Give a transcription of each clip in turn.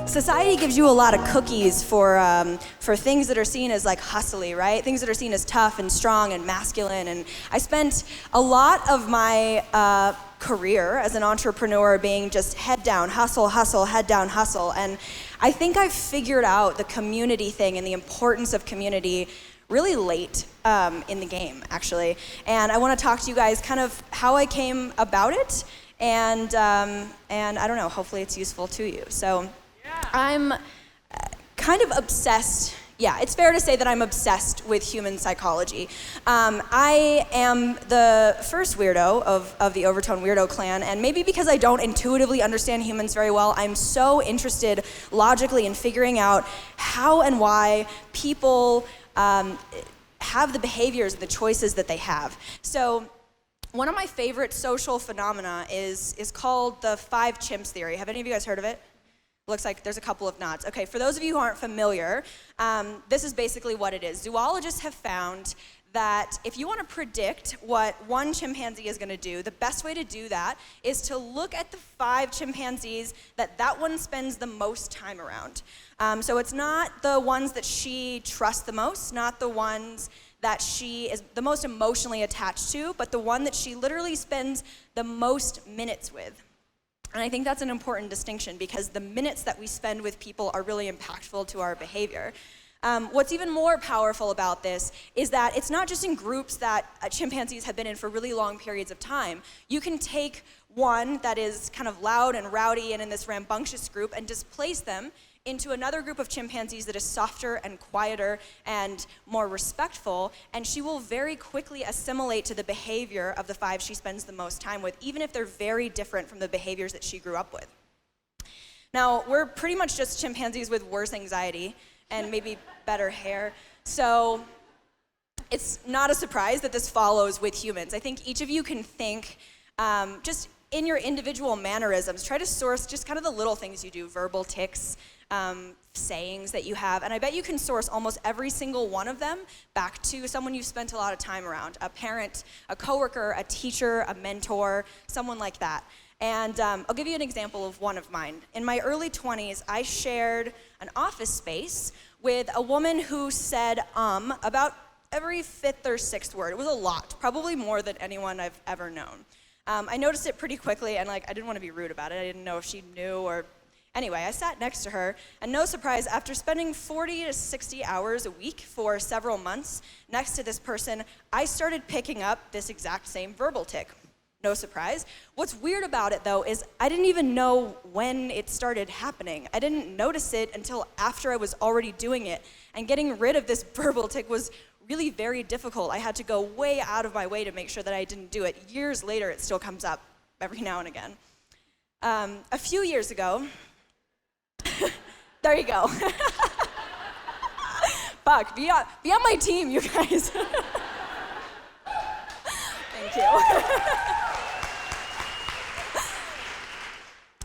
Society gives you a lot of cookies for things that are seen as like hustly, right? Things that are seen as tough and strong and masculine. And I spent a lot of my career as an entrepreneur being just head down, hustle, hustle, head down, hustle. And I think I've figured out the community thing and the importance of community really late in the game, actually. And I want to talk to you guys kind of how I came about it, and I don't know, hopefully it's useful to you. So I'm kind of obsessed. Yeah, it's fair to say that I'm obsessed with human psychology. I am the first weirdo of the Overtone Weirdo clan, and maybe because I don't intuitively understand humans very well, I'm so interested logically in figuring out how and why people have the behaviors and the choices that they have. So one of my favorite social phenomena is called the 5 chimps theory. Have any of you guys heard of it? Looks like there's a couple of nods. Okay, for those of you who aren't familiar, this is basically what it is. Zoologists have found that if you want to predict what one chimpanzee is going to do, the best way to do that is to look at the 5 chimpanzees that one spends the most time around. So it's not the ones that she trusts the most, not the ones that she is the most emotionally attached to, but the one that she literally spends the most minutes with. And I think that's an important distinction because the minutes that we spend with people are really impactful to our behavior. What's even more powerful about this is that it's not just in groups that chimpanzees have been in for really long periods of time. You can take one that is kind of loud and rowdy and in this rambunctious group and displace them into another group of chimpanzees that is softer and quieter and more respectful, and she will very quickly assimilate to the behavior of the 5 she spends the most time with, even if they're very different from the behaviors that she grew up with. Now, we're pretty much just chimpanzees with worse anxiety and maybe better hair, so it's not a surprise that this follows with humans. I think each of you can think just in your individual mannerisms, try to source just kind of the little things you do, verbal tics, sayings that you have, and I bet you can source almost every single one of them back to someone you've spent a lot of time around, a parent, a coworker, a teacher, a mentor, someone like that. And I'll give you an example of one of mine. In my early 20s, I shared an office space with a woman who said about every 5th or 6th word. It was a lot, probably more than anyone I've ever known. I noticed it pretty quickly, and I didn't want to be rude about it. I didn't know if she knew or... Anyway, I sat next to her, and no surprise, after spending 40 to 60 hours a week for several months next to this person, I started picking up this exact same verbal tic. No surprise. What's weird about it, though, is I didn't even know when it started happening. I didn't notice it until after I was already doing it, and getting rid of this verbal tic was really very difficult. I had to go way out of my way to make sure that I didn't do it. Years later, it still comes up every now and again. A few years ago, there you go. Fuck, be on my team, you guys. Thank you.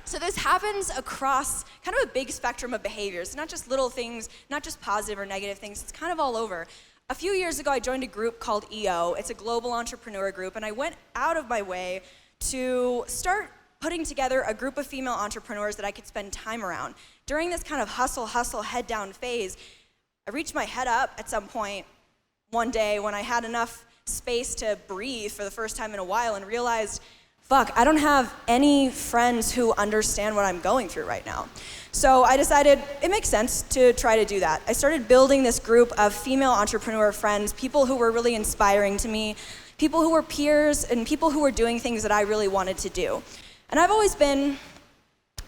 So this happens across kind of a big spectrum of behaviors, not just little things, not just positive or negative things, it's kind of all over. A few years ago, I joined a group called EO. It's a global entrepreneur group, and I went out of my way to start putting together a group of female entrepreneurs that I could spend time around. During this kind of hustle, head down phase, I reached my head up at some point one day when I had enough space to breathe for the first time in a while and realized, fuck, I don't have any friends who understand what I'm going through right now. So I decided it makes sense to try to do that. I started building this group of female entrepreneur friends, people who were really inspiring to me, people who were peers, and people who were doing things that I really wanted to do. And I've always been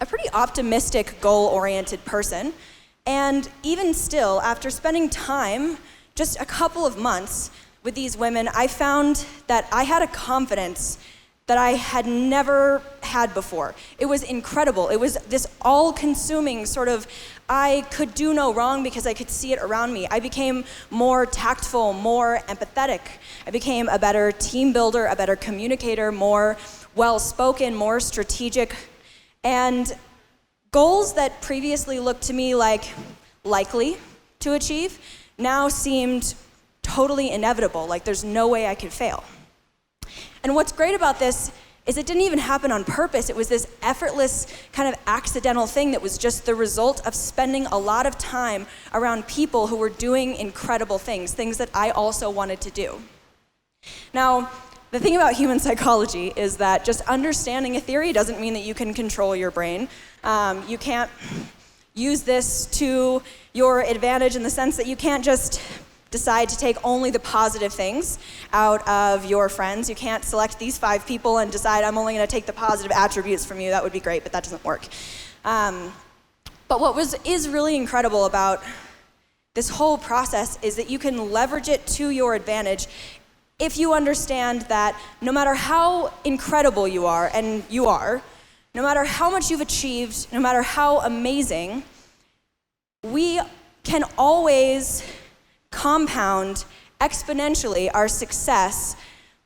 a pretty optimistic, goal-oriented person. And even still, after spending time, just a couple of months with these women, I found that I had a confidence that I had never had before. It was incredible. It was this all-consuming sort of, I could do no wrong because I could see it around me. I became more tactful, more empathetic. I became a better team builder, a better communicator, more well-spoken, more strategic. And goals that previously looked to me like likely to achieve now seemed totally inevitable, like there's no way I could fail. And what's great about this is it didn't even happen on purpose. It was this effortless kind of accidental thing that was just the result of spending a lot of time around people who were doing incredible things that I also wanted to do. Now, the thing about human psychology is that just understanding a theory doesn't mean that you can control your brain. You can't use this to your advantage in the sense that you can't just decide to take only the positive things out of your friends. You can't select these 5 people and decide, I'm only going to take the positive attributes from you. That would be great, but that doesn't work. But what is really incredible about this whole process is that you can leverage it to your advantage if you understand that no matter how incredible you are, and you are, no matter how much you've achieved, no matter how amazing, we can always compound exponentially our success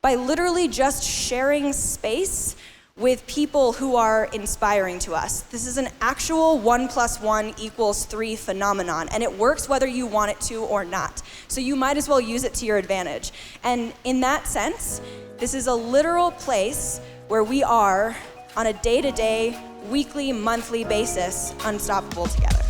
by literally just sharing space with people who are inspiring to us. This is an actual 1 + 1 = 3 phenomenon, and it works whether you want it to or not. So you might as well use it to your advantage. And in that sense, this is a literal place where we are on a day-to-day, weekly, monthly basis, unstoppable together.